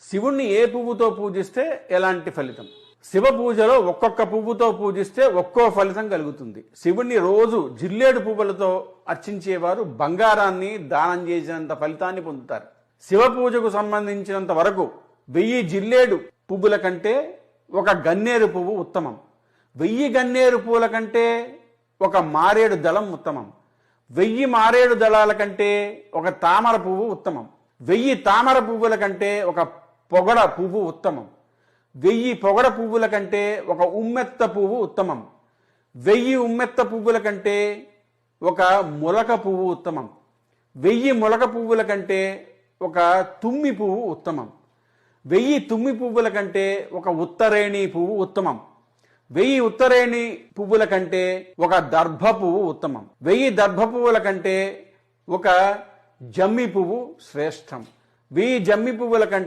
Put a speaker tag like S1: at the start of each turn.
S1: శివుణ్ణి ఏ పువ్వుతో పూజిస్తే ఎలాంటి ఫలితం? శివ పూజలో ఒక్కొక్క పువ్వుతో పూజిస్తే ఒక్కో ఫలితం కలుగుతుంది. శివుణ్ణి రోజు జిల్లేడు పువ్వులతో అర్చించేవారు బంగారాన్ని దానం చేసినంత ఫలితాన్ని పొందుతారు. శివ పూజకు సంబంధించినంత వరకు 1000 జిల్లేడు పువ్వుల కంటే ఒక గన్నేరు పువ్వు ఉత్తమం. 1000 గన్నేరు పువ్వుల కంటే ఒక మారేడు దళం ఉత్తమం. 1000 మారేడు దళాల కంటే ఒక తామర పువ్వు ఉత్తమం. 1000 తామర పువ్వుల కంటే ఒక పొగడ పువ్వు ఉత్తమం. 1000 పొగడ పువ్వుల కంటే ఒక ఉమ్మెత్త పువ్వు ఉత్తమం. 1000 ఉమ్మెత్త పువ్వుల కంటే ఒక మొలక పువ్వు ఉత్తమం. 1000 మొలక పువ్వుల కంటే ఒక తుమ్మి పువ్వు ఉత్తమం. 1000 తుమ్మి పువ్వుల కంటే ఒక ఉత్తరేణి పువ్వు ఉత్తమం. 1000 ఉత్తరేణి పువ్వుల కంటే ఒక దర్భ పువ్వు ఉత్తమం. 1000 దర్భ పువ్వుల కంటే ఒక జమ్మి పువ్వు శ్రేష్టం. 1000 జమ్మి పువ్వుల కంటే